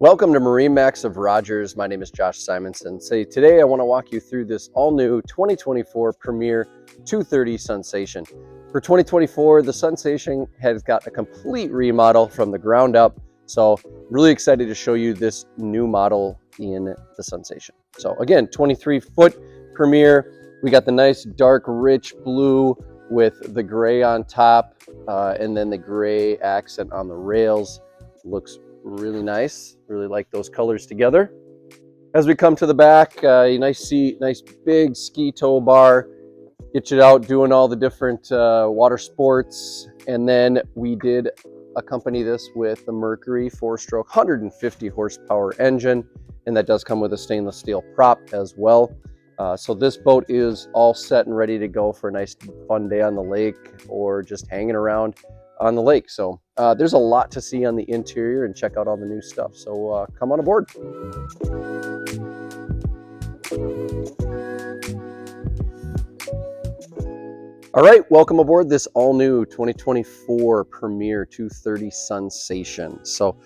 Welcome to MarineMax of Rogers. My name is Josh Simonson. Today I want to walk you through this all-new 2024 Premier 230 Sunsation. For 2024, the Sunsation has got a complete remodel from the ground up. So really excited to show you this new model in the Sunsation. So again, 23-foot Premier. We got the nice dark rich blue with the gray on top and then the gray accent on the rails. Looks really nice. Really like those colors together. As we come to the back, a nice seat, nice big ski tow bar. Get you out doing all the different water sports. And then we did accompany this with the Mercury 4-stroke 150 horsepower engine. And that does come with a stainless steel prop as well. So this boat is all set and ready to go for a nice fun day on the lake or just hanging around on the lake. So there's a lot to see on the interior and check out all the new stuff. So come on aboard. All right, welcome aboard this all new 2024 Premier 230 Sunsation. So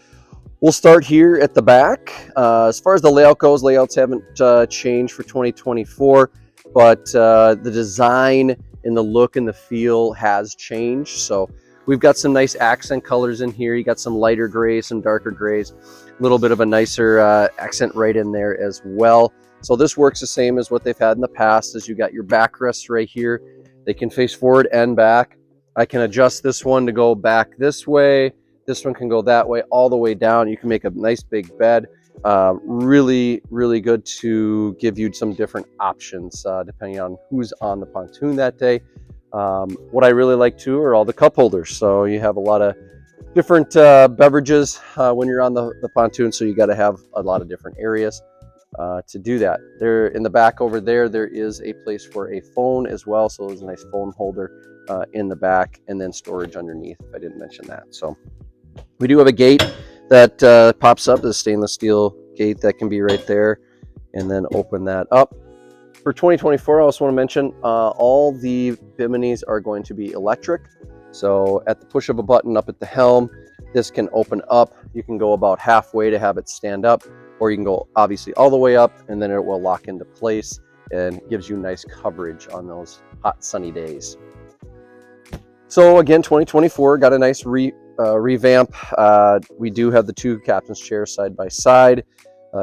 we'll start here at the back. As far as the layout goes, layouts haven't changed for 2024, but the design and the look and the feel has changed. So we've got some nice accent colors in here. You got some lighter grays, some darker grays, a little bit of a nicer accent right in there as well. So this works the same as what they've had in the past. As you got your backrests right here. They can face forward and back. I can adjust this one to go back this way. This one can go that way, all the way down. You can make a nice big bed. Really, really good to give you some different options depending on who's on the pontoon that day. What I really like too are all the cup holders. So you have a lot of different beverages when you're on the pontoon. So you got to have a lot of different areas to do that. There in the back over there, there is a place for a phone as well. So there's a nice phone holder in the back and then storage underneath if I didn't mention that. So we do have a gate that pops up, the stainless steel gate that can be right there, and then open that up. For 2024, I also want to mention all the biminis are going to be electric. So at the push of a button up at the helm, this can open up. You can go about halfway to have it stand up, or you can go obviously all the way up and then it will lock into place and gives you nice coverage on those hot sunny days. So again, 2024 got a nice revamp. We do have the two captain's chairs side by side.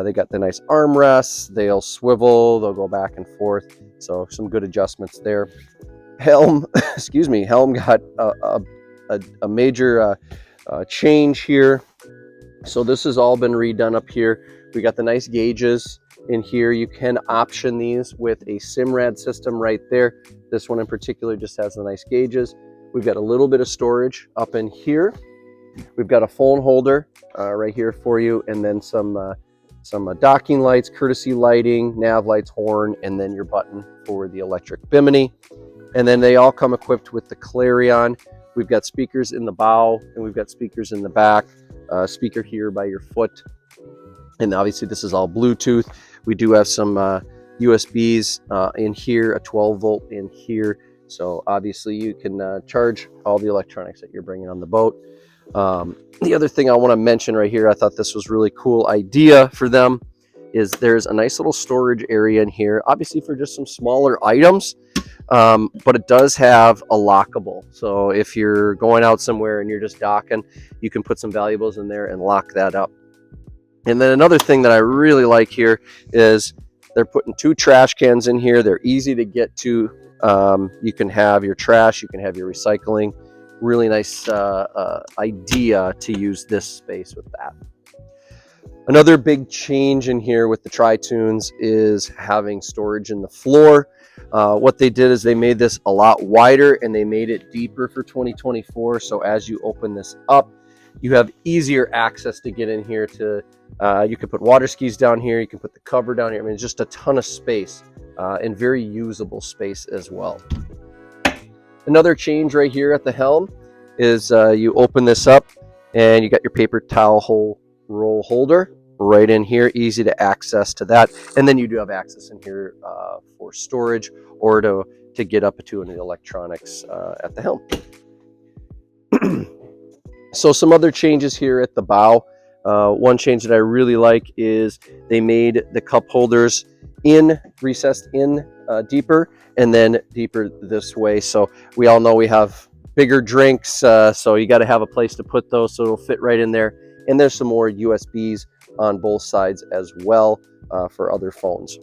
They got the nice armrests. They'll swivel. They'll go back and forth. So some good adjustments there. Helm, excuse me. Helm got a major change here. So this has all been redone up here. We got the nice gauges in here. You can option these with a Simrad system right there. This one in particular just has the nice gauges. We've got a little bit of storage up in here. We've got a phone holder right here for you, and then some docking lights, courtesy lighting, nav lights, horn, and then your button for the electric bimini. And then they all come equipped with the Clarion. We've got speakers in the bow, and we've got speakers in the back. Speaker here by your foot. And obviously this is all Bluetooth. We do have some USBs in here, a 12 volt in here. So obviously you can charge all the electronics that you're bringing on the boat. The other thing I want to mention right here, I thought this was really cool idea for them, is there's a nice little storage area in here, obviously for just some smaller items, but it does have a lockable. So if you're going out somewhere and you're just docking, you can put some valuables in there and lock that up. And then another thing that I really like here is they're putting two trash cans in here. They're easy to get to. You can have your trash, you can have your recycling. Really nice idea to use this space with that. Another big change in here with the Tri-Tunes is having storage in the floor. What they did is they made this a lot wider and they made it deeper for 2024. So as you open this up, you have easier access to get in here to, you can put water skis down here, you can put the cover down here. I mean, just a ton of space and very usable space as well. Another change right here at the helm is you open this up and you got your paper towel roll holder right in here, easy to access to that. And then you do have access in here for storage or to get up to the electronics at the helm. So some other changes here at the bow. One change that I really like is they made the cup holders recessed in deeper, and then deeper this way. So we all know we have bigger drinks, so you got to have a place to put those so it'll fit right in there. And there's some more USBs on both sides as well for other phones.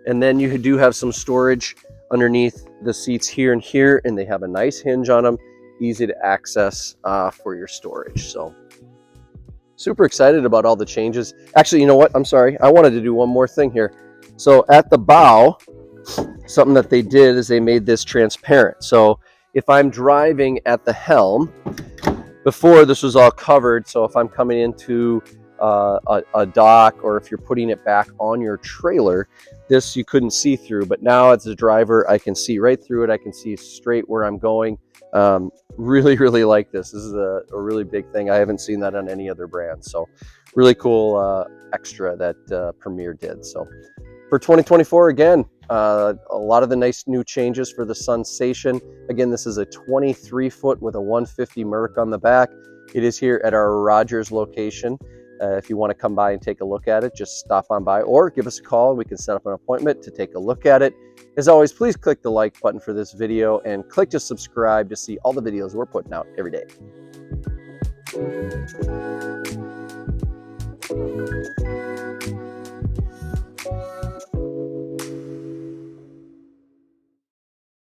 And then you do have some storage underneath the seats here and here, and they have a nice hinge on them, easy to access for your storage. So super excited about all the changes. Actually, you know what? I'm sorry. I wanted to do one more thing here. So at the bow, something that they did is they made this transparent. So if I'm driving at the helm, before this was all covered, so if I'm coming into a dock, or if you're putting it back on your trailer, this you couldn't see through, but now as a driver I can see right through it. I can see straight where I'm going. Really like this. This is a really big thing. I haven't seen that on any other brand, so really cool extra that Premier did. So for 2024, again, a lot of the nice new changes for the Sunsation. Again, this is a 23-foot with a 150 Merc on the back. It is here at our Rogers location. If you want to come by and take a look at it, just stop on by or give us a call and we can set up an appointment to take a look at it. As always, please click the like button for this video and click to subscribe to see all the videos we're putting out every day.